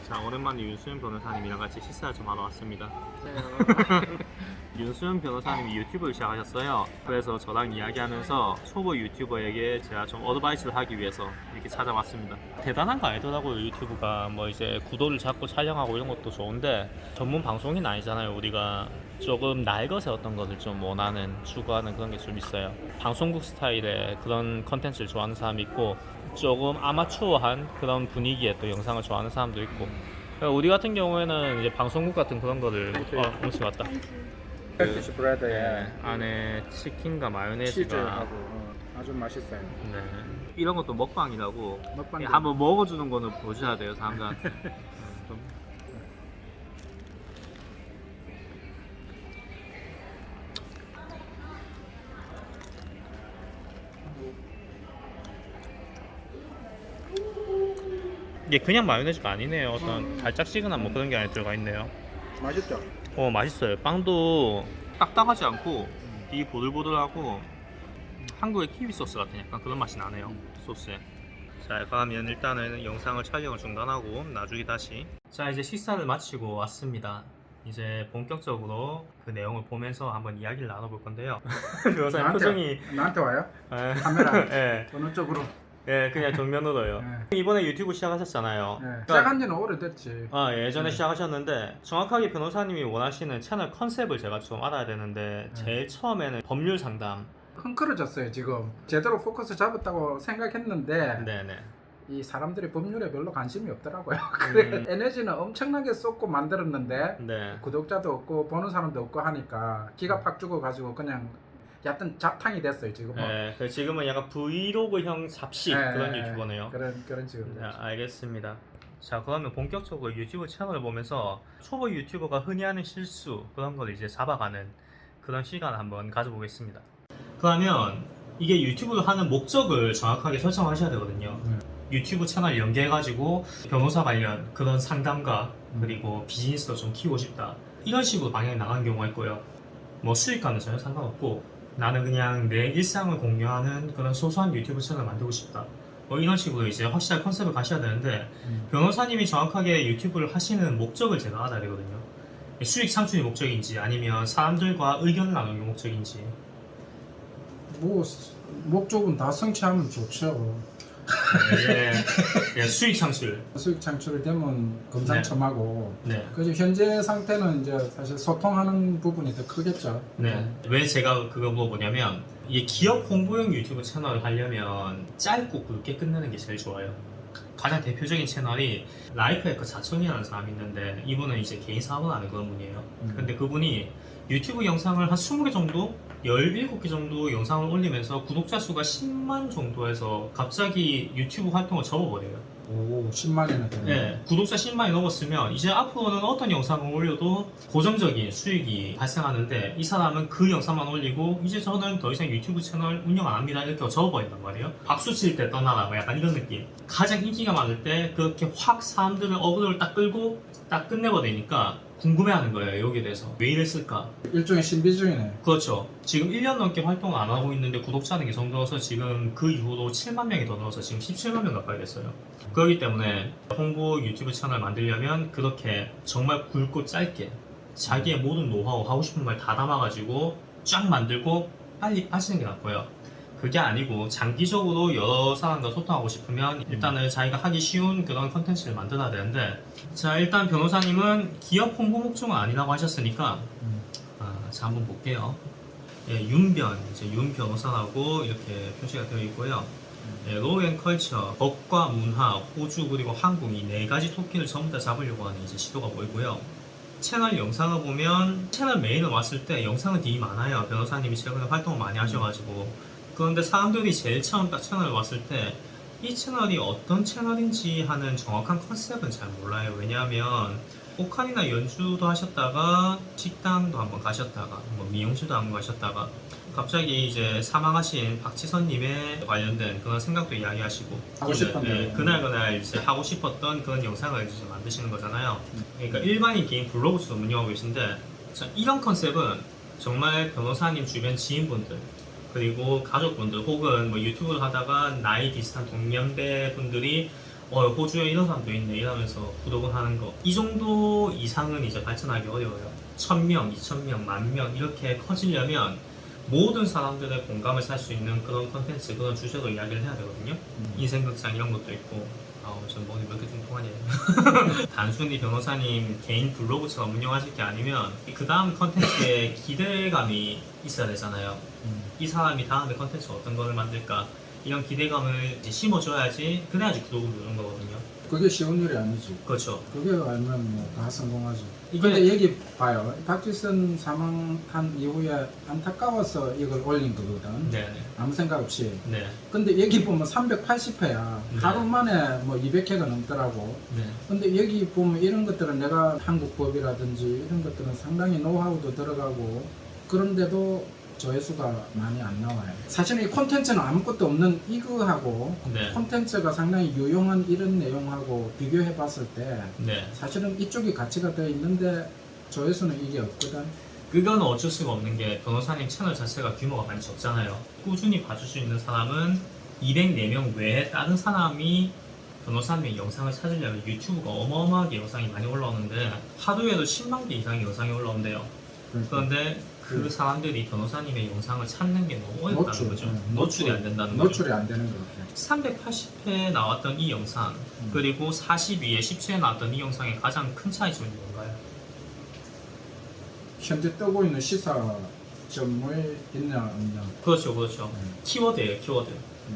자, 오랜만에 윤수현 변호사님이랑 같이 식사를 좀 하러 왔습니다. 윤수현 변호사님이 유튜브를 시작하셨어요. 그래서 저랑 이야기하면서 초보 유튜버에게 제가 좀 어드바이스를 하기 위해서 이렇게 찾아왔습니다. 대단한 거 아니더라고요. 유튜브가 뭐 이제 구도를 잡고 촬영하고 이런 것도 좋은데 전문 방송인 아니잖아요. 우리가 조금 날것의 어떤 것을 좀 원하는, 추구하는 그런 게 좀 있어요. 방송국 스타일의 그런 컨텐츠를 좋아하는 사람이 있고, 조금 아마추어한 그런 분위기의 또 영상을 좋아하는 사람도 있고, 우리 같은 경우에는 이제 방송국 같은 그런 거를 음식 왔다. 피쉬 브레드에 네, 안에 치킨과 마요네즈가 치즈하고 아주 맛있어요. 네. 이런 것도 먹방이라고 먹방 한번 먹어주는 거는 보셔야 돼요, 사람들한테. 좀. 이게 그냥 마요네즈가 아니네요. 어떤 달짝지근한 뭐 그런 게 안에 들어가 있네요. 맛있죠? 맛있어요. 빵도 딱딱하지 않고 되게 보들보들하고 한국의 키위 소스 같은 약간 그런 맛이 나네요. 소스에. 자, 그러면 일단은 영상을 촬영을 중단하고 나중에 다시. 자, 이제 식사를 마치고 왔습니다. 이제 본격적으로 그 내용을 보면서 한번 이야기를 나눠볼 건데요. 변호사님 표정이 나한테 와요? 에, 카메라 예, 어느 쪽으로? 예, 그냥 정면으로요. 이번에 유튜브 시작하셨잖아요. 시작한 지는 오래됐지. 예전에 네. 시작하셨는데 정확하게 변호사님이 원하시는 채널 컨셉을 제가 좀 알아야 되는데 제일 처음에는 법률 상담. 흥크러졌어요 지금. 제대로 포커스 잡았다고 생각했는데 네네. 이 사람들이 법률에 별로 관심이 없더라고요. 그래 에너지는 엄청나게 쏟고 만들었는데 네. 구독자도 없고 보는 사람도 없고 하니까 기가 팍 죽어가지고 그냥 얕은 잡탕이 됐어요 지금은. 네, 지금은 약간 브이로그형 잡식 그런 유튜버네요. 그런 지금. 네, 알겠습니다. 자, 그러면 본격적으로 유튜브 채널을 보면서 초보 유튜버가 흔히 하는 실수 그런 걸 이제 잡아가는 그런 시간을 한번 가져보겠습니다. 그러면 이게 유튜브를 하는 목적을 정확하게 설정하셔야 되거든요. 유튜브 채널 연계해가지고 변호사 관련 그런 상담가 그리고 비즈니스도 좀 키우고 싶다, 이런 식으로 방향이 나가는 경우가 있고요. 뭐 수익과는 전혀 상관없고 나는 그냥 내 일상을 공유하는 그런 소소한 유튜브 채널을 만들고 싶다, 뭐 이런 식으로 이제 확실한 컨셉을 가셔야 되는데 변호사님이 정확하게 유튜브를 하시는 목적을 제가 알아야 되거든요. 수익 창출이 목적인지 아니면 사람들과 의견을 나누는 게 목적인지. 뭐 목적은 다 성취하면 좋죠. 수익 창출. 수익 창출이 되면 금상첨화고. 네. 그래서 현재 상태는 이제 사실 소통하는 부분이 더 크겠죠. 네. 왜 제가 그거 물어보냐면 이게 기업 홍보용 유튜브 채널을 하려면 짧고 굵게 끝내는 게 제일 좋아요. 가장 대표적인 채널이 라이프 해커 자청이라는 사람이 있는데 이분은 이제 개인 사업을 하는 그런 분이에요. 근데 그분이 유튜브 영상을 한 20개 정도? 17개 정도 영상을 올리면서 구독자 수가 10만 정도에서 갑자기 유튜브 활동을 접어버려요. 오, 10만이나 되네. 네, 구독자 10만이 넘었으면 이제 앞으로는 어떤 영상을 올려도 고정적인 수익이 발생하는데 이 사람은 그 영상만 올리고 이제 저는 더 이상 유튜브 채널 운영 안 합니다 이렇게 접어버린단 말이에요. 박수 칠 때 떠나라 뭐 약간 이런 느낌. 가장 인기가 많을 때 그렇게 확 사람들을 어그로를 딱 끌고 딱 끝내버리니까 궁금해하는 거예요. 여기에 대해서 왜 이랬을까. 일종의 신비주의네. 그렇죠. 지금 1년 넘게 활동을 안 하고 있는데 구독자는 계속 늘어서 지금 그 이후로 7만 명이 더 늘어서 지금 17만 명 가까이 됐어요. 그렇기 때문에 홍보 유튜브 채널 만들려면 그렇게 정말 굵고 짧게 자기의 모든 노하우 하고 싶은 말 다 담아가지고 쫙 만들고 빨리 빠지는 게 낫고요. 그게 아니고 장기적으로 여러 사람과 소통하고 싶으면 일단은 자기가 하기 쉬운 그런 컨텐츠를 만들어야 되는데, 자, 일단 변호사님은 기업 홍보 목적은 아니라고 하셨으니까 자, 한번 볼게요. 윤변, 이제 윤 변호사라고 이렇게 표시가 되어 있고요. 로앤컬처, 법과 문화, 호주 그리고 한국 이 네 가지 토끼를 전부 다 잡으려고 하는 이제 시도가 보이고요. 채널 영상을 보면 채널 메인을 왔을 때 영상은 되게 많아요. 변호사님이 최근에 활동을 많이 하셔가지고. 그런데 사람들이 제일 처음 딱 채널을 왔을 때 이 채널이 어떤 채널인지 하는 정확한 컨셉은 잘 몰라요. 왜냐하면 옥한이나 연주도 하셨다가 식당도 한번 가셨다가 뭐 미용실도 한번 가셨다가 갑자기 이제 사망하신 박지선님에 관련된 그런 생각도 이야기하시고 하고 싶었는데 그날 이제 하고 싶었던 그런 영상을 이제 만드시는 거잖아요. 그러니까 일반인 개인 블로그처럼 운영하고 계신데, 자, 이런 컨셉은 정말 변호사님 주변 지인분들 그리고 가족분들 혹은 뭐 유튜브를 하다가 나이 비슷한 동년배 분들이 호주에 이런 사람도 있네 이러면서 구독을 하는 거. 이 정도 이상은 이제 발전하기 어려워요. 1000명, 2000명, 10,000명 이렇게 커지려면 모든 사람들의 공감을 살 수 있는 그런 컨텐츠, 그런 주제로 이야기를 해야 되거든요. 인생 극장 이런 것도 있고. 전 머리 몇 개 좀 통하네요. 단순히 변호사님 개인 블로그처럼 운영하실 게 아니면 그 다음 컨텐츠에 기대감이 있어야 되잖아요. 이 사람이 다음에 컨텐츠 어떤 거를 만들까 이런 기대감을 이제 심어줘야지, 그래야지 구독을 누르는 거거든요. 그게 쉬운 일이 아니지. 그렇죠. 그게 알면 뭐 다 성공하지. 이게- 근데 여기 봐요. 박지선 사망한 이후에 안타까워서 이걸 올린 거거든. 네, 아무 생각 없이. 네, 근데 여기 보면 380회야. 네. 하루 만에 뭐 200회가 넘더라고. 네. 근데 여기 보면 이런 것들은 내가 한국법이라든지 이런 것들은 상당히 노하우도 들어가고, 그런데도 조회수가 많이 안 나와요. 사실은 이 콘텐츠는 아무것도 없는 이거하고 네. 콘텐츠가 상당히 유용한 이런 내용하고 비교해 봤을 때 네. 사실은 이쪽이 가치가 더 있는데 조회수는 이게 없거든. 그건 어쩔 수가 없는 게 변호사님 채널 자체가 규모가 많이 적잖아요. 꾸준히 봐줄 수 있는 사람은 204명 외에 다른 사람이 변호사님의 영상을 찾으려면 유튜브가 어마어마하게 영상이 많이 올라오는데 하루에도 10만 개 이상의 영상이 올라온대요. 그런데 그 사람들이 변호사님의 영상을 찾는 게 너무 어렵다는 거죠. 노출이 안 된다는 거죠. 노출이 안 되는 거죠. 380회 나왔던 이 영상, 그리고 42회, 17회 나왔던 이 영상의 가장 큰 차이점이 뭔가요? 현재 뜨고 있는 시사점이 있냐 없냐. 그렇죠, 그렇죠. 키워드예요, 키워드.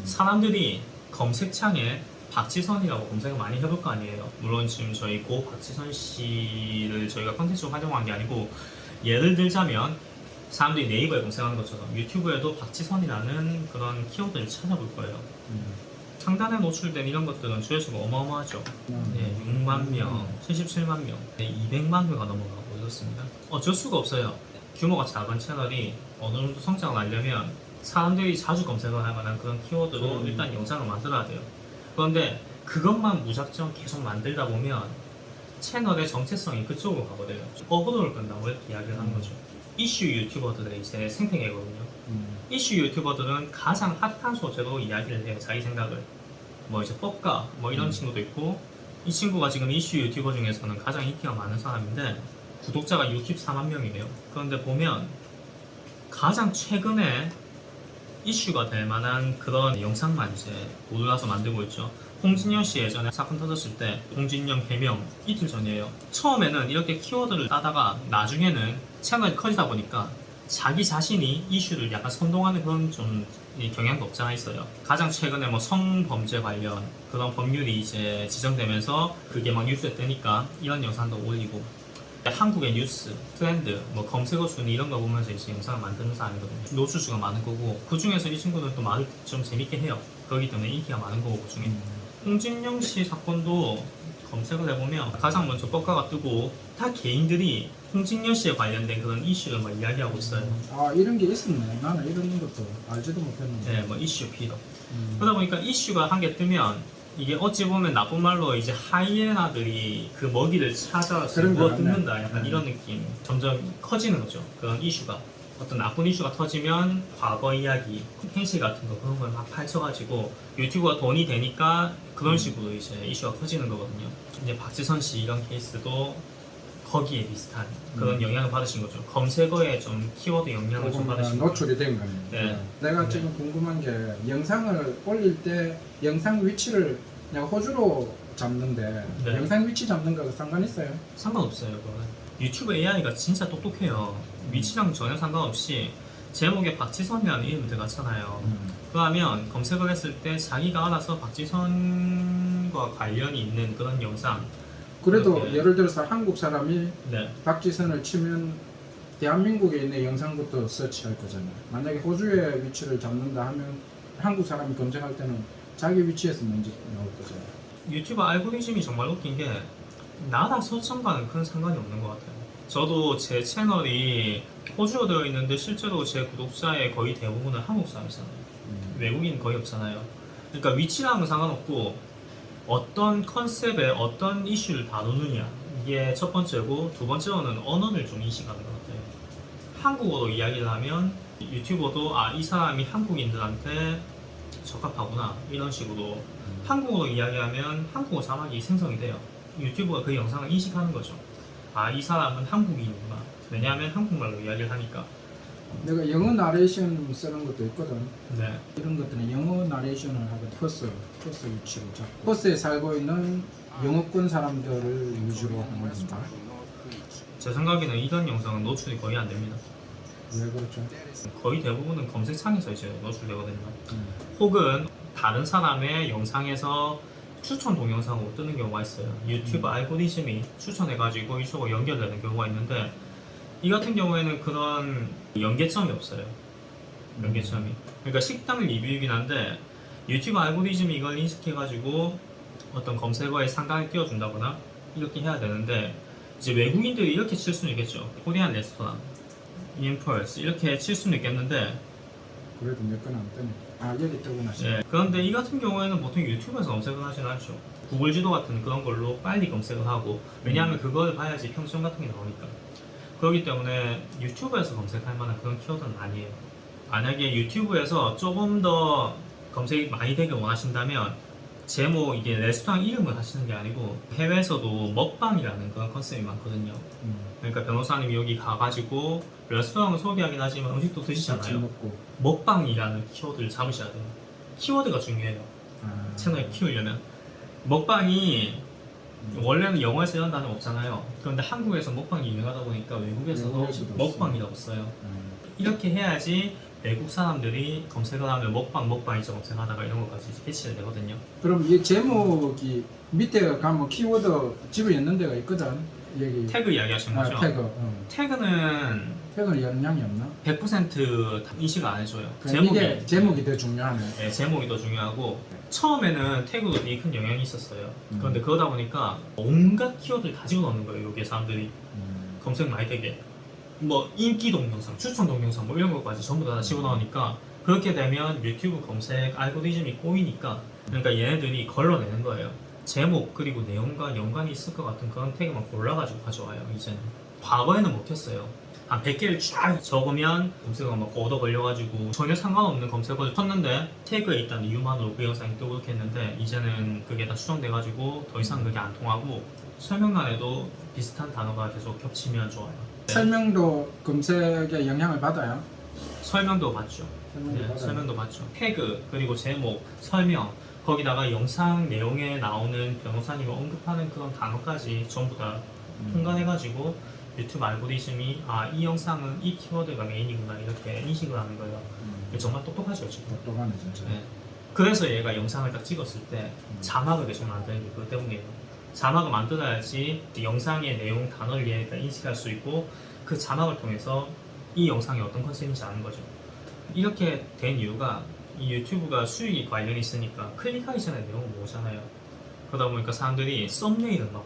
사람들이 검색창에 박지선이라고 검색을 많이 해볼 거 아니에요. 물론 지금 저희 고 박지선 씨를 저희가 컨텐츠로 활용한 게 아니고, 예를 들자면 사람들이 네이버에 검색하는 것처럼 유튜브에도 박지선이라는 그런 키워드를 찾아볼 거예요. 상단에 노출된 이런 것들은 조회수가 어마어마하죠. 네, 6만 명, 77만 명, 네, 200만 명가 넘어가고 이렇습니다. 어쩔 수가 없어요. 규모가 작은 채널이 어느 정도 성장을 하려면 사람들이 자주 검색을 할 만한 그런 키워드로 일단 영상을 만들어야 돼요. 그런데 그것만 무작정 계속 만들다 보면 채널의 정체성이 그쪽으로 가거든요. 어그로를 끈다고 이렇게 이야기를 하는 거죠. 이슈 유튜버들의 이제 생태계거든요. 이슈 유튜버들은 가장 핫한 소재로 이야기를 해요. 자기 생각을. 뭐 이제 법가 뭐 이런 친구도 있고, 이 친구가 지금 이슈 유튜버 중에서는 가장 인기가 많은 사람인데 구독자가 64만 명이에요. 그런데 보면 가장 최근에 이슈가 될 만한 그런 영상만 이제 골라서 만들고 있죠. 홍진영 씨 예전에 사건 터졌을 때 홍진영 해명 이틀 전이에요. 처음에는 이렇게 키워드를 따다가 나중에는 채널이 커지다 보니까 자기 자신이 이슈를 약간 선동하는 그런 좀 경향도 없지 않아 있어요. 가장 최근에 뭐 성범죄 관련 그런 법률이 이제 지정되면서 그게 막 뉴스에 뜨니까 이런 영상도 올리고, 한국의 뉴스, 트렌드, 뭐 검색어 순위 이런 거 보면서 이제 영상을 만드는 사람이거든요. 노출수가 많은 거고, 그 중에서 이 친구는 또 말을 좀 재밌게 해요. 그렇기 때문에 인기가 많은 거고, 그 중에. 홍진영 씨 사건도 검색을 해보면 가장 먼저 법가가 뜨고, 다 개인들이 홍진영 씨에 관련된 그런 이슈를 막 이야기하고 있어요. 아, 이런 게 있었네. 나는 이런 것도 알지도 못했는데. 네, 뭐 이슈 피더. 그러다 보니까 이슈가 한 개 뜨면 이게 어찌 보면 나쁜 말로 이제 하이에나들이 그 먹이를 찾아서 그런 거 누워 듣는다, 같네. 약간 이런 느낌. 점점 커지는 거죠. 그런 이슈가. 어떤 나쁜 이슈가 터지면 과거 이야기, 행실 같은 거 그런 걸 막 파헤쳐가지고 유튜브가 돈이 되니까 그런 식으로 이제 이슈가 커지는 거거든요. 이제 박지선 씨 이런 케이스도 거기에 비슷한 그런 영향을 받으신 거죠. 검색어에 좀 키워드 영향을 좀 받으신 거죠. 노출이 된 거네. 네. 내가 네. 지금 궁금한 게, 영상을 올릴 때 영상 위치를 내가 호주로 잡는데 네. 영상 위치 잡는 거가 상관 있어요? 상관없어요. 그거는. 유튜브 AI가 진짜 똑똑해요. 위치랑 전혀 상관없이 제목에 박지선이라는 이름이 들어갔잖아요. 그러면 검색을 했을 때 자기가 알아서 박지선과 관련이 있는 그런 영상. 그래도 그렇게. 예를 들어서 한국 사람이 네. 박지선을 치면 대한민국에 있는 영상부터 서치할 거잖아요. 만약에 호주의 위치를 잡는다 하면 한국 사람이 검색할 때는 자기 위치에서 먼저 나올 거잖아요. 유튜브 알고리즘이 정말 웃긴 게 나라 서점과는 큰 상관이 없는 것 같아요. 저도 제 채널이 호주로 되어 있는데 실제로 제 구독자의 거의 대부분은 한국 사람이잖아요. 외국인 거의 없잖아요. 그러니까 위치랑은 건 상관없고 어떤 컨셉에 어떤 이슈를 다루느냐, 이게 첫 번째고, 두 번째로는 언어를 좀 인식하는 것 같아요. 한국어로 이야기를 하면 유튜버도 이 사람이 한국인들한테 적합하구나 이런 식으로 한국어로 이야기하면 한국어 자막이 생성이 돼요. 유튜브가 그 영상을 인식하는 거죠. 아, 이 사람은 한국인이구나. 왜냐하면 한국말로 이야기를 하니까. 내가 영어 나레이션 쓰는 것도 있거든. 네. 이런 것들은 영어 나레이션을 하고 버스 위치로 잡고 버스에 살고 있는 영어권 사람들을 위주로 하는 겁니다. 제 생각에는 이런 영상은 노출이 거의 안 됩니다. 왜 그렇죠? 거의 대부분은 검색창에서 이제 노출되거든요. 혹은 다른 사람의 영상에서 추천 동영상으로 뜨는 경우가 있어요. 유튜브 알고리즘이 추천해가지고 이쪽으로 연결되는 경우가 있는데 이 같은 경우에는 그런 연계점이 없어요. 연계점이. 그러니까 식당 리뷰이긴 한데 유튜브 알고리즘이 이걸 인식해가지고 어떤 검색어에 상단에 띄워준다거나 이렇게 해야 되는데 이제 외국인들이 이렇게 칠 수는 있겠죠. 코리안 레스토랑, 인펄스 이렇게 칠 수는 있겠는데 그래도 몇 건 안 뜨네. 아 여기 뜨구나. 예, 그런데 이 같은 경우에는 보통 유튜브에서 검색을 하진 않죠. 구글 지도 같은 그런 걸로 빨리 검색을 하고 왜냐하면 그걸 봐야지 평점 같은 게 나오니까. 그렇기 때문에 유튜브에서 검색할 만한 그런 키워드는 아니에요. 만약에 유튜브에서 조금 더 검색이 많이 되길 원하신다면 제목 이게 레스토랑 이름을 하시는 게 아니고 해외에서도 먹방이라는 그런 컨셉이 많거든요. 그러니까 변호사님이 여기 가가지고 레스토랑을 소개하긴 하지만 음식도 같이 드시잖아요. 먹고. 먹방이라는 키워드를 잡으셔야 돼요. 키워드가 중요해요. 아. 채널을 키우려면 먹방이 원래는 영어에서 이런 단어 없잖아요. 그런데 한국에서 먹방이 유명하다 보니까 외국에서도 외국에서도 먹방이라고 써요. 이렇게 해야지 외국 사람들이 검색을 하면 먹방이죠 검색하다가 이런 것까지 캐치가 되거든요. 그럼 이 제목이 밑에 가면 키워드 집에 있는 데가 있거든. 여기 태그 이야기하신 거죠? 태그. 태그는 태그는 영향이 없나? 100% 인식을 안 해줘요. 이게 제목이 더 중요하네. 네, 제목이 더 중요하고 처음에는 태그도 되게 큰 영향이 있었어요. 그런데 그러다 보니까 온갖 키워드를 다 집어넣는 거예요. 여기에 사람들이 검색 많이 되게 뭐 인기 동영상, 추천 동영상 뭐 이런 것까지 전부 다 집어넣으니까 그렇게 되면 유튜브 검색 알고리즘이 꼬이니까 그러니까 얘네들이 걸러내는 거예요. 제목 그리고 내용과 연관이 있을 것 같은 그런 태그만 골라가지고 가져와요. 이제는 과거에는 먹혔어요. 한 100개를 쫙 적으면 검색어가 막 얻어 걸려가지고 전혀 상관없는 검색어를 쳤는데 태그에 있다는 이유만으로 그 영상이 뜨고 이렇게 했는데 이제는 그게 다 수정돼가지고 더 이상 그게 안 통하고 설명란에도 비슷한 단어가 계속 겹치면 좋아요. 네. 설명도 검색에 영향을 받아요. 설명도 받죠. 설명도 받죠. 태그 그리고 제목, 설명 거기다가 영상 내용에 나오는 변호사님이 언급하는 그런 단어까지 전부 다 통관해가지고 유튜브 알고리즘이 아 이 영상은 이 키워드가 메인이구나 이렇게 인식을 하는 거예요. 정말 똑똑하죠 지금. 똑똑하네 진짜. 네. 그래서 얘가 영상을 딱 찍었을 때 자막을 계속 만드는 게 그것 때문이에요. 자막을 만들어야지 영상의 내용 단어를 얘가 인식할 수 있고 그 자막을 통해서 이 영상이 어떤 컨셉인지 아는 거죠. 이렇게 된 이유가 이 유튜브가 수익이 관련이 있으니까 클릭하기 전에 내용을 모으잖아요. 그러다 보니까 사람들이 썸네일을 막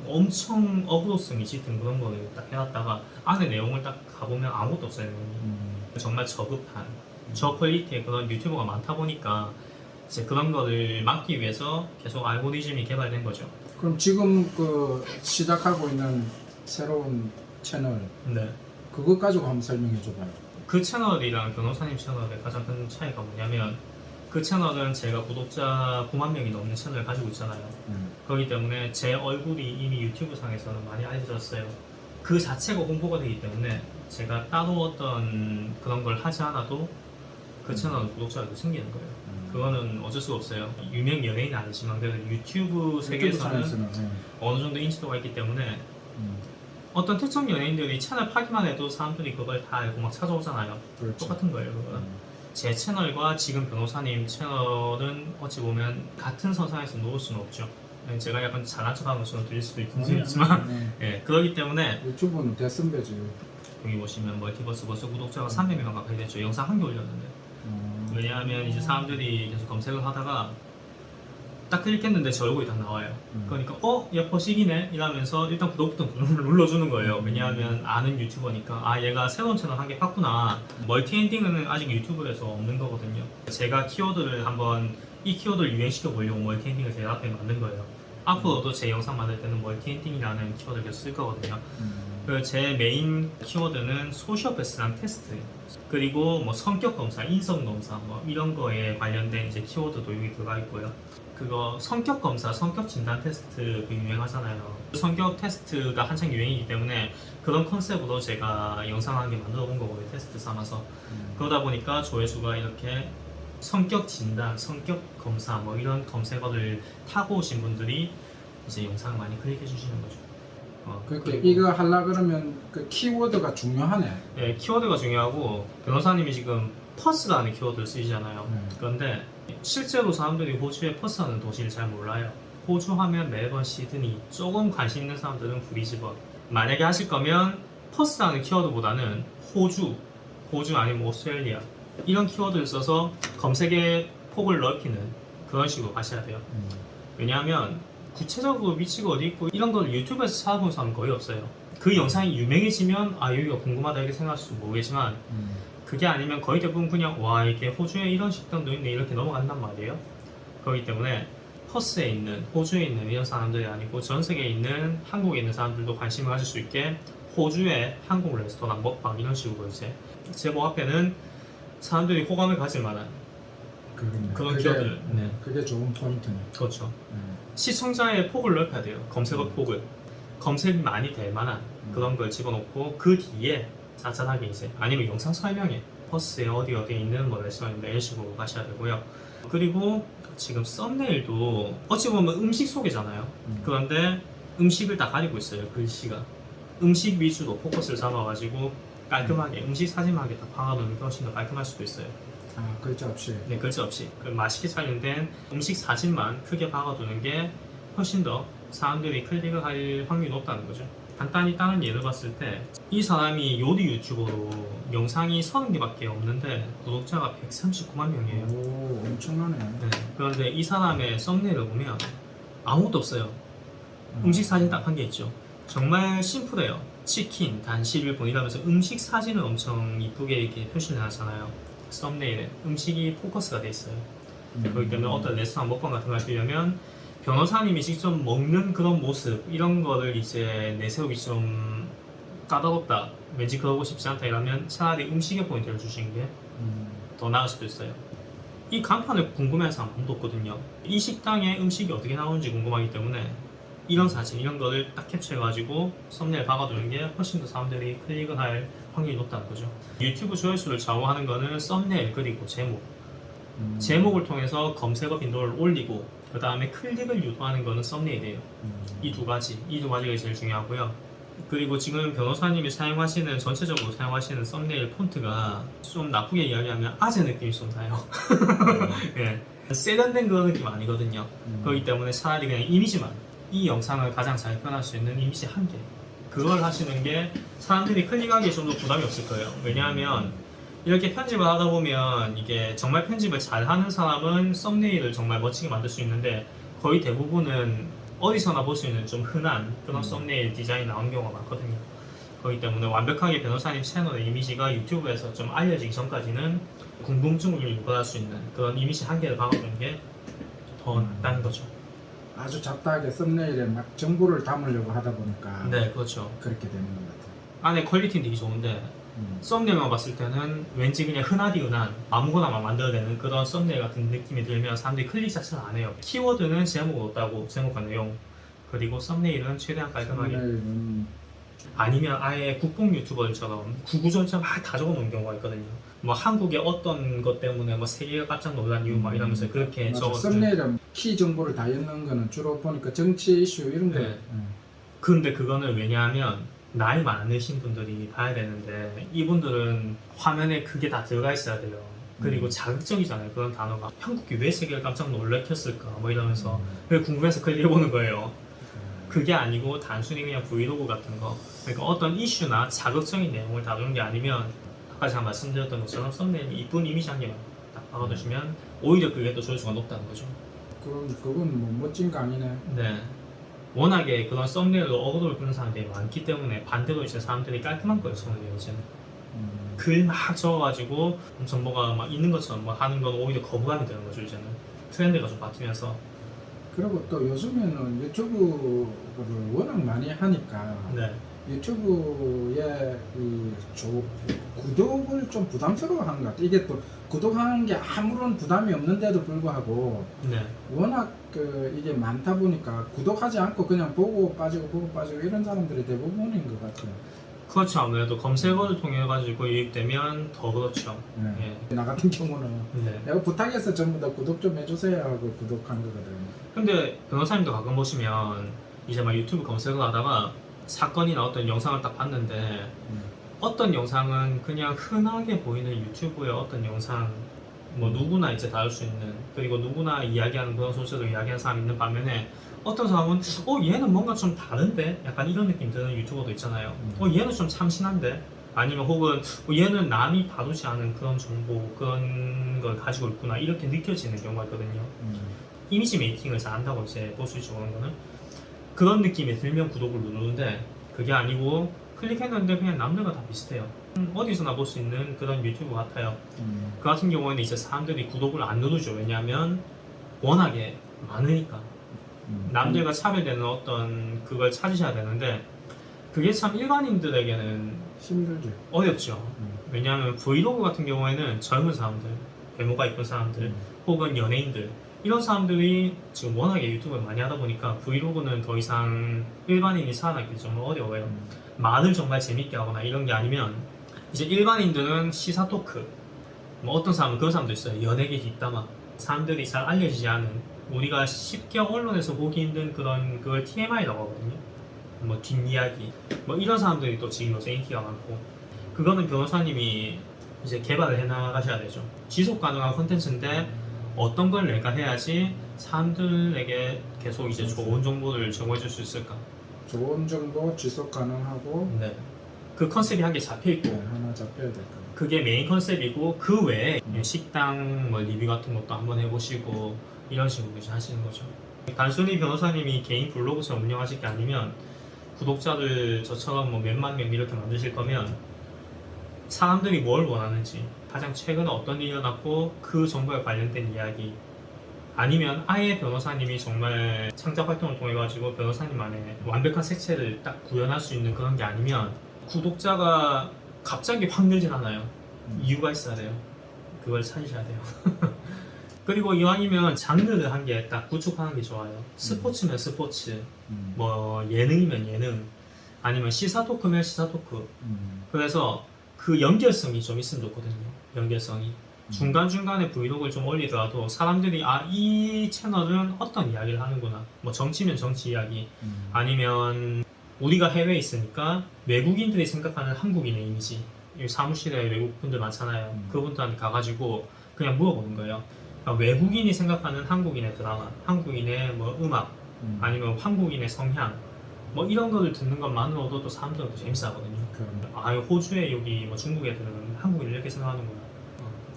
엄청 어그로성이 짙은 그런 거를 딱 해놨다가 안에 내용을 딱 가보면 아무것도 없어요. 정말 저급한 저퀄리티의 그런 유튜버가 많다 보니까 이제 그런 거를 막기 위해서 계속 알고리즘이 개발된 거죠. 그럼 지금 그 시작하고 있는 새로운 채널 네. 그것 가지고 한번 설명해 줘봐요. 그 채널이랑 변호사님 채널의 가장 큰 차이가 뭐냐면 그 채널은 제가 구독자 9만 명이 넘는 채널을 가지고 있잖아요. 그렇기 때문에 제 얼굴이 이미 유튜브 상에서는 많이 알려졌어요. 그 자체가 홍보가 되기 때문에 제가 따로 어떤 그런 걸 하지 않아도 그 채널은 구독자가 더 생기는 거예요. 그거는 어쩔 수가 없어요. 유명 연예인은 아니지만 그래도 유튜브 세계에서는 어느 정도 인지도가 있기 때문에 어떤 특정 연예인들이 채널 파기만 해도 사람들이 그걸 다 알고 막 찾아오잖아요. 그렇죠. 똑같은 거예요, 그거는. 제 채널과 지금 변호사님 채널은 어찌 보면 같은 선상에서 놓을 수는 없죠. 제가 약간 잘난 척하는 것처럼 들릴 수도 있지만 예, 그렇기 때문에 유튜브는 대선배지. 여기 보시면 멀티버스 벌써 구독자가 300명 가까이 됐죠. 영상 한 개 올렸는데 왜냐하면 이제 사람들이 계속 검색을 하다가 딱 클릭했는데 제 얼굴이 딱 나와요. 그러니까 얘 퍼식이네 이러면서 일단 구독부터 눌러주는 거예요. 왜냐하면 아는 유튜버니까 아 얘가 새로운 채널 한 개 팠구나. 멀티엔딩은 아직 유튜브에서 없는 거거든요. 제가 키워드를 한번 이 키워드를 유행시켜 보려고 멀티엔딩을 제 앞에 만든 거예요. 앞으로도 제 영상 만들 때는 멀티엔딩이라는 키워드를 계속 쓸 거거든요. 그리고 제 메인 키워드는 소시오패스랑 테스트, 그리고 뭐 성격 검사, 인성 검사 뭐 이런 거에 관련된 이제 키워드도 여기 들어가 있고요. 그거 성격 검사, 성격 진단 테스트 유행하잖아요. 성격 테스트가 한창 유행이기 때문에 그런 컨셉으로 제가 영상 한 개 만들어 본 거고요. 테스트 삼아서. 그러다 보니까 조회수가 이렇게 성격 진단, 성격 검사 뭐 이런 검색어를 타고 오신 분들이 이제 영상을 많이 클릭해 주시는 거죠. 그렇게 그리고 이거 하려 그러면 그 키워드가 중요하네. 네, 키워드가 중요하고 변호사님이 지금 퍼스라는 키워드를 쓰시잖아요. 그런데 실제로 사람들이 호주의 퍼스라는 도시를 잘 몰라요. 호주 하면 멜번, 시드니, 조금 관심 있는 사람들은 브리즈번. 만약에 하실 거면 퍼스라는 키워드보다는 호주 아니면 오스트레일리아 이런 키워드를 써서 검색의 폭을 넓히는 그런 식으로 하셔야 돼요. 왜냐하면 구체적으로 위치가 어디 있고 이런 걸 유튜브에서 찾아본 사람은 거의 없어요. 그 영상이 유명해지면 아 여기가 궁금하다 이렇게 생각할지도 모르겠지만 그게 아니면 거의 대부분 그냥 와 이렇게 호주에 이런 식당도 있네 이렇게 넘어간단 말이에요. 그렇기 때문에 퍼스에 있는 호주에 있는 이런 사람들이 아니고 전 세계에 있는 한국에 있는 사람들도 관심을 가질 수 있게 호주의 한국 레스토랑 먹방 이런 식으로 이제 제목 앞에는 사람들이 호감을 가질 만한 그런 키워드를 그게 좋은 포인트네. 그렇죠. 시청자의 폭을 넓혀야 돼요. 검색어 폭을. 검색이 많이 될 만한 그런 걸 집어넣고 그 뒤에 자잘하게 이제 아니면 영상 설명에 퍼스에 어디에 있는 뭐 레스토랑인데 이런 식으로 가셔야 되고요. 그리고 지금 썸네일도 어찌 보면 음식 소개잖아요. 그런데 음식을 다 가리고 있어요. 글씨가. 음식 위주로 포커스를 잡아가지고 깔끔하게 음식 사진만 하게 다 박아놓으면 훨씬 더 깔끔할 수도 있어요. 아, 글자 없이. 네, 글자 없이. 그 맛있게 촬영된 음식 사진만 크게 박아두는 게 훨씬 더 사람들이 클릭을 할 확률이 높다는 거죠. 간단히 다른 예를 봤을 때 이 사람이 요리 유튜버로 영상이 30개밖에 없는데 구독자가 139만 명이에요. 오, 엄청나네. 네, 그런데 이 사람의 썸네일을 보면 아무것도 없어요. 음식 사진 딱 한 개 있죠. 정말 심플해요. 치킨, 단 11분 이러면서 음식 사진을 엄청 이쁘게 이렇게 표시를 해놨잖아요. 썸네일에 음식이 포커스가 돼 있어요. 그렇기 때문에 어떤 레스토랑 먹방 같은 걸 하시려면 변호사님이 직접 먹는 그런 모습 이런 거를 이제 내세우기 좀 까다롭다, 왠지 그러고 싶지 않다 이러면 차라리 음식에 포인트를 주시는 게 더 나을 수도 있어요. 이 간판을 궁금해하는 사람 아무도 없거든요. 이 식당의 음식이 어떻게 나오는지 궁금하기 때문에 이런 사진, 이런 거를 딱 캡처해가지고 썸네일 박아두는 게 훨씬 더 사람들이 클릭을 할 확률이 높다는 거죠. 유튜브 조회수를 좌우하는 거는 썸네일 그리고 제목. 제목을 통해서 검색어 빈도를 올리고 그 다음에 클릭을 유도하는 거는 썸네일이에요. 이 두 가지가 제일 중요하고요. 그리고 지금 변호사님이 사용하시는 전체적으로 사용하시는 썸네일 폰트가 좀 나쁘게 이야기하면 아재 느낌이 좀 나요. 예, 세련된 그런 느낌 아니거든요. 그렇기 때문에 차라리 그냥 이미지만 이 영상을 가장 잘 표현할 수 있는 이미지 한 개 그걸 하시는 게 사람들이 클릭하기에 좀 더 부담이 없을 거예요. 왜냐하면 이렇게 편집을 하다 보면 이게 정말 편집을 잘하는 사람은 썸네일을 정말 멋지게 만들 수 있는데 거의 대부분은 어디서나 볼 수 있는 좀 흔한 그런 썸네일 디자인이 나오는 경우가 많거든요. 그렇기 때문에 완벽하게 변호사님 채널의 이미지가 유튜브에서 좀 알려지기 전까지는 궁금증을 유발할 수 있는 그런 이미지 한 개를 박아두는 게 더 낫다는 거죠. 아주 잡다하게 썸네일에 막 정보를 담으려고 하다 보니까 네, 그렇죠. 그렇게 되는 것 같아요. 안에 퀄리티는 되게 좋은데 썸네일만 봤을 때는 왠지 그냥 흔하디흔한 아무거나 막 만들어내는 그런 썸네일 같은 느낌이 들면 사람들이 클릭 자체를 안 해요. 키워드는 제목을 넣었다고, 제목과 내용, 그리고 썸네일은 최대한 깔끔하게. 썸네일은 아니면 아예 국뽕 유튜버들처럼 구구절절 막 다 적어놓은 경우가 있거든요. 뭐 한국의 어떤 것 때문에 뭐 세계가 깜짝 놀란 이유 막 이러면서 그렇게 맞아. 적어놓은. 썸네일은 키 정보를 다 넣는 거는 주로 보니까 정치 이슈 이런 거. 네. 근데 그거는 왜냐하면 나이 많으신 분들이 봐야 되는데 이분들은 화면에 그게 다 들어가 있어야 돼요. 그리고 자극적이잖아요. 그런 단어가 한국이 왜 세계를 깜짝 놀래켰을까 뭐 이러면서 그게 궁금해서 클릭해보는 거예요. 그게 아니고 단순히 그냥 브이로그 같은 거, 그러니까 어떤 이슈나 자극적인 내용을 다루는 게 아니면 아까 제가 말씀드렸던 것처럼 썸네일 이쁜 이미지 한 개만 딱 박아두시면 오히려 그게 또 조회수가 높다는 거죠. 그건 뭐 멋진 강의네. 네. 워낙에 그런 썸네일로 어그로를 끄는 사람들이 많기 때문에 반대로 이제 사람들이 깔끔한 거예요, 썸네일 이제는. 글 막 적어가지고 정보가 막 있는 것처럼 막 하는 건 오히려 거부감이 되는 거죠, 이제는. 트렌드가 좀 바뀌면서. 그리고 또 요즘에는 유튜브를 워낙 많이 하니까 네. 유튜브에 구독을 좀 부담스러워하는 것 같아. 이게 또 구독하는 게 아무런 부담이 없는데도 불구하고 네. 워낙 이게 많다 보니까 구독하지 않고 그냥 보고 빠지고 이런 사람들이 대부분인 것 같아요. 그렇죠. 아무래도 검색어를 통해 가지고 유입되면 더 그렇죠. 네. 나 같은 경우는 네. 내가 부탁해서 전부 다 구독 좀 해주세요 하고 구독한 거거든. 근데 변호사님도 가끔 보시면 이제 막 유튜브 검색을 하다가 사건이나 어떤 영상을 딱 봤는데 어떤 영상은 그냥 흔하게 보이는 유튜브의 어떤 영상 뭐 누구나 이제 다룰 수 있는 그리고 누구나 이야기하는 그런 소재로 이야기하는 사람이 있는 반면에 어떤 사람은 얘는 뭔가 좀 다른데 약간 이런 느낌 드는 유튜버도 있잖아요. 얘는 좀 참신한데 아니면 혹은 얘는 남이 다루지 않은 그런 정보 그런 걸 가지고 있구나 이렇게 느껴지는 경우가 있거든요. 이미지 메이킹을 잘한다고 이제 볼 수 있죠. 그런 거는 그런 느낌이 들면 구독을 누르는데 그게 아니고 클릭했는데 그냥 남들과 다 비슷해요. 어디서나 볼 수 있는 그런 유튜브 같아요. 그 같은 경우에는 이제 사람들이 구독을 안 누르죠. 왜냐하면 워낙에 많으니까 남들과 차별되는 어떤 그걸 찾으셔야 되는데 그게 참 일반인들에게는 힘들죠. 어렵죠. 왜냐하면 브이로그 같은 경우에는 젊은 사람들, 외모가 이쁜 사람들, 혹은 연예인들 이런 사람들이 지금 워낙에 유튜브를 많이 하다 보니까 브이로그는 더 이상 일반인이 살아남기 정말 어려워요. 말을 정말 재밌게 하거나 이런 게 아니면 이제 일반인들은 시사 토크 뭐 어떤 사람은 그런 사람도 있어요. 연예계 뒷담화 사람들이 잘 알려지지 않은 우리가 쉽게 언론에서 보기 힘든 그걸 TMI라고 하거든요. 뭐 뒷이야기 뭐 이런 사람들이 또 지금 요새 인기가 많고 그거는 변호사님이 이제 개발을 해나가셔야 되죠. 지속 가능한 콘텐츠인데 어떤 걸 내가 해야지 사람들에게 계속 이제 좋은 정보를 제공해줄 수 있을까? 좋은 정보 지속 가능하고 네. 그 컨셉이 한 개 잡혀 있고 하나 잡혀야 될 거. 그게 메인 컨셉이고 그 외에 식당 뭐 리뷰 같은 것도 한번 해보시고 이런 식으로 이제 하시는 거죠. 단순히 변호사님이 개인 블로그처럼 운영하실 게 아니면 구독자들 저처럼 뭐 몇만 명 이렇게 만드실 거면 사람들이 뭘 원하는지 가장 최근에 어떤 일이 일어났고 그 정보에 관련된 이야기 아니면 아예 변호사님이 정말 창작 활동을 통해 가지고 변호사님만의 완벽한 색채를 딱 구현할 수 있는 그런 게 아니면 구독자가 갑자기 확 늘진 않아요. 이유가 있어야 돼요. 그걸 찾으셔야 돼요. 그리고 이왕이면 장르를 한 개 딱 구축하는 게 좋아요. 스포츠면 스포츠, 뭐 예능이면 예능, 아니면 시사 토크면 시사 토크. 그래서 그 연결성이 좀 있으면 좋거든요. 연결성이. 중간중간에 브이로그를 좀 올리더라도 사람들이 이 채널은 어떤 이야기를 하는구나. 뭐 정치면 정치 이야기, 아니면 우리가 해외에 있으니까 외국인들이 생각하는 한국인의 이미지. 여기 사무실에 외국분들 많잖아요. 그분들한테 가가지고 그냥 물어보는 거예요. 그러니까 외국인이 생각하는 한국인의 드라마, 한국인의 뭐 음악, 아니면 한국인의 성향, 뭐 이런 거를 듣는 것만으로도 또 사람들은 재밌어 하거든요. 호주에 여기 뭐 중국 애들은 한국인을 이렇게 생각하는구나.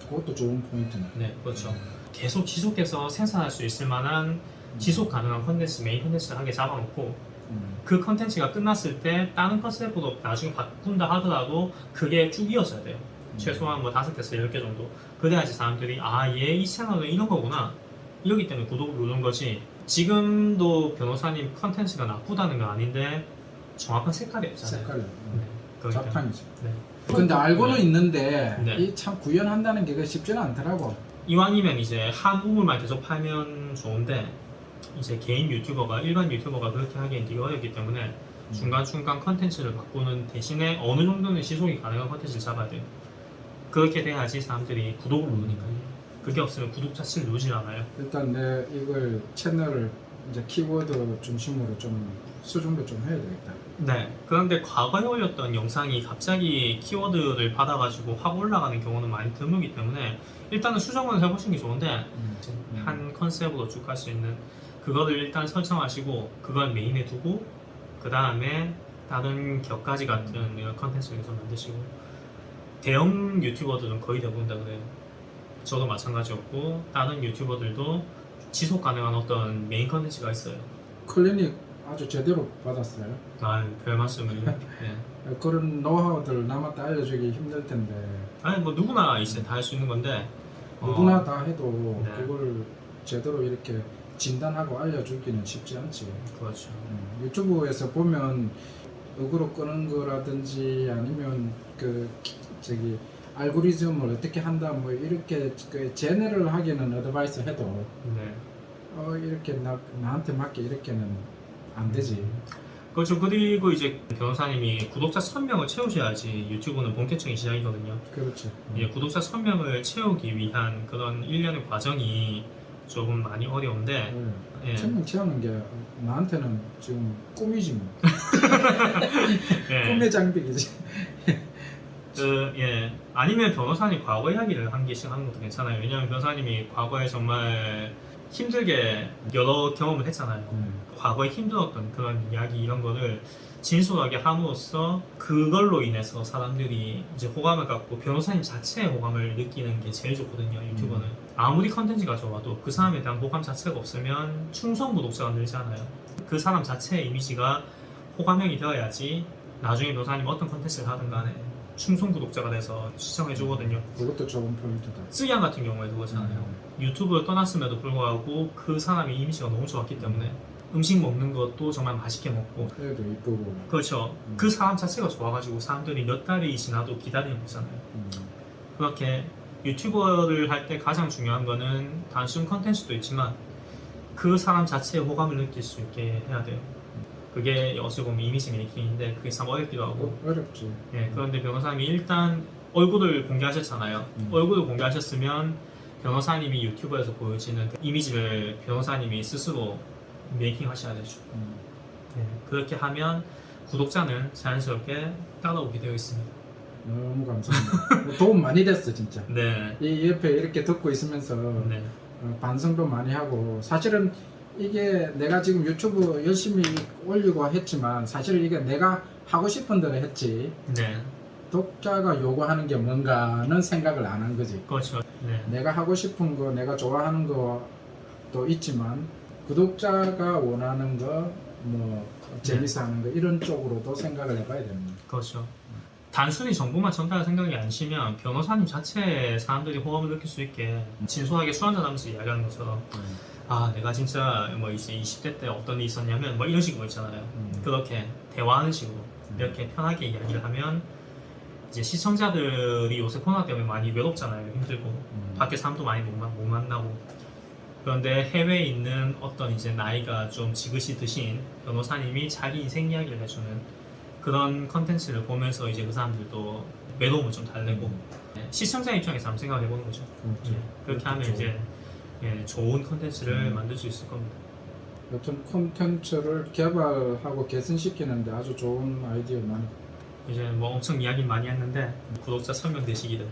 그것도 좋은 포인트네. 네, 그렇죠. 계속 지속해서 생산할 수 있을 만한 지속 가능한 컨텐츠, 메인 컨텐츠를 한 개 잡아놓고 그 컨텐츠가 끝났을 때 다른 컨셉으로 나중에 바꾼다 하더라도 그게 쭉 이어져야 돼요. 최소한 뭐 5개에서 10개 정도. 그래야지 사람들이 얘 이 채널은 이런 거구나. 이러기 때문에 구독을 누른 거지. 지금도 변호사님 컨텐츠가 나쁘다는 건 아닌데 정확한 색깔이 없잖아요. 색깔이 네. 잡탕이지. 네. 근데 알고는 네. 있는데 네. 이 참 구현한다는 게 쉽지는 않더라고. 이왕이면 이제 한 우물만 계속 팔면 좋은데 이제 개인 유튜버가 일반 유튜버가 그렇게 하기엔 되게 어렵기 때문에 중간중간 컨텐츠를 바꾸는 대신에 어느 정도는 지속이 가능한 컨텐츠를 잡아야 돼요. 그렇게 돼야지 사람들이 구독을 누르니까요. 그게 없으면 구독자 수를 누르질 않아요. 일단 내 이걸 채널을 이제 키워드 중심으로 좀 수정도 좀 해야 되겠다. 네. 그런데 과거에 올렸던 영상이 갑자기 키워드를 받아가지고 확 올라가는 경우는 많이 드물기 때문에 일단은 수정을 해보시는 게 좋은데 한 컨셉으로 쭉 갈 수 있는 그거를 일단 설정하시고 그걸 메인에 두고 그 다음에 다른 격가지 같은 이런 컨텐츠를 계속 만드시고 대형 유튜버들은 거의 대부분 다 그래요. 저도 마찬가지였고 다른 유튜버들도 지속 가능한 어떤 메인 컨텐츠가 있어요. 클리닉 아주 제대로 받았어요. 별 말씀을. 네. 그런 노하우들 남한테 알려주기 힘들 텐데 아니 뭐 누구나 이제 다 할 수 있는 건데 누구나 다 해도 네. 그걸 제대로 이렇게 진단하고 알려주기는 쉽지 않지. 그렇죠. 유튜브에서 보면 어그로 끄는 거라든지 아니면 그 저기 알고리즘을 어떻게 한다 뭐 이렇게 그 제네럴 하기는 어드바이스 해도 네. 이렇게 나한테 맞게 이렇게는 안 되지. 그렇죠. 그리고 이제 변호사님이 구독자 1000명을 채우셔야지 유튜브는 본격적인 시작이거든요. 그렇죠. 이제 구독자 1000명을 채우기 위한 그런 일련의 과정이 조금 많이 어려운데, 예. 천명 채우는 게 나한테는 지금 꿈이지 뭐. 예. 꿈의 장벽이지. 예. 아니면 변호사님 과거 이야기를 한 개씩 하는 것도 괜찮아요. 왜냐하면 변호사님이 과거에 정말 힘들게 여러 경험을 했잖아요. 과거에 힘들었던 그런 이야기 이런 거를 진솔하게 함으로써 그걸로 인해서 사람들이 이제 호감을 갖고 변호사님 자체의 호감을 느끼는 게 제일 좋거든요. 유튜버는 아무리 컨텐츠가 좋아도 그 사람에 대한 호감 자체가 없으면 충성 구독자가 늘잖아요. 그 사람 자체의 이미지가 호감형이 되어야지 나중에 변호사님 어떤 컨텐츠를 하든 간에 충성 구독자가 돼서 시청해 주거든요. 그것도 좋은 포인트다. 쯔양 같은 경우에도 그렇잖아요. 유튜브를 떠났음에도 불구하고 그 사람의 이미지가 너무 좋았기 때문에 음식 먹는 것도 정말 맛있게 먹고, 애도 이쁘고. 그렇죠. 그 사람 자체가 좋아가지고 사람들이 몇 달이 지나도 기다리는 거잖아요. 그렇게 유튜버를 할 때 가장 중요한 거는 단순 컨텐츠도 있지만 그 사람 자체의 호감을 느낄 수 있게 해야 돼요. 그게 어찌 보면 이미지 메이킹인데 그게 참 어렵기도 하고. 어렵지. 예, 그런데 변호사님이 일단 얼굴을 공개하셨잖아요. 얼굴을 공개하셨으면 변호사님이 유튜브에서 보여지는 그 이미지를 변호사님이 스스로 메이킹 하셔야 되죠. 예, 그렇게 하면 구독자는 자연스럽게 따라오게 되어 있습니다. 너무 감사합니다. 도움 많이 됐어 진짜. 네. 이 옆에 이렇게 듣고 있으면서 네. 반성도 많이 하고, 사실은 이게 내가 지금 유튜브 열심히 올리고 했지만 사실 이게 내가 하고 싶은 대로 했지 네. 독자가 요구하는 게 뭔가는 생각을 안 한 거지. 그렇죠. 네. 내가 하고 싶은 거, 내가 좋아하는 것도 있지만 구독자가 원하는 거, 뭐 재밌어 하는 거 이런 쪽으로도 생각을 해봐야 됩니다. 그렇죠. 단순히 정보만 전달할 생각이 아니시면 변호사님 자체에 사람들이 호감을 느낄 수 있게 진솔하게 술 한잔 하면서 이야기하는 것처럼 아 내가 진짜 뭐 이제 20대 때 어떤 일이 있었냐면 뭐 이런 식으로 있잖아요. 그렇게 대화하는 식으로 이렇게 편하게 이야기를 하면 이제 시청자들이 요새 코로나 때문에 많이 외롭잖아요. 힘들고 밖에 사람도 많이 못 만나고. 그런데 해외에 있는 어떤 이제 나이가 좀 지긋이 드신 변호사님이 자기 인생 이야기를 해주는 그런 컨텐츠를 보면서 이제 그 사람들도 외로움을 좀 달래고 시청자 입장에서 한번 생각해보는 거죠. 예, 그렇게 하면 좋죠. 이제 예, 좋은 컨텐츠를 만들 수 있을 겁니다. 여튼 콘텐츠를 개발하고 개선시키는데 아주 좋은 아이디어 많이. 이제 뭐 엄청 이야기 많이 했는데 구독자 1000명 되시기를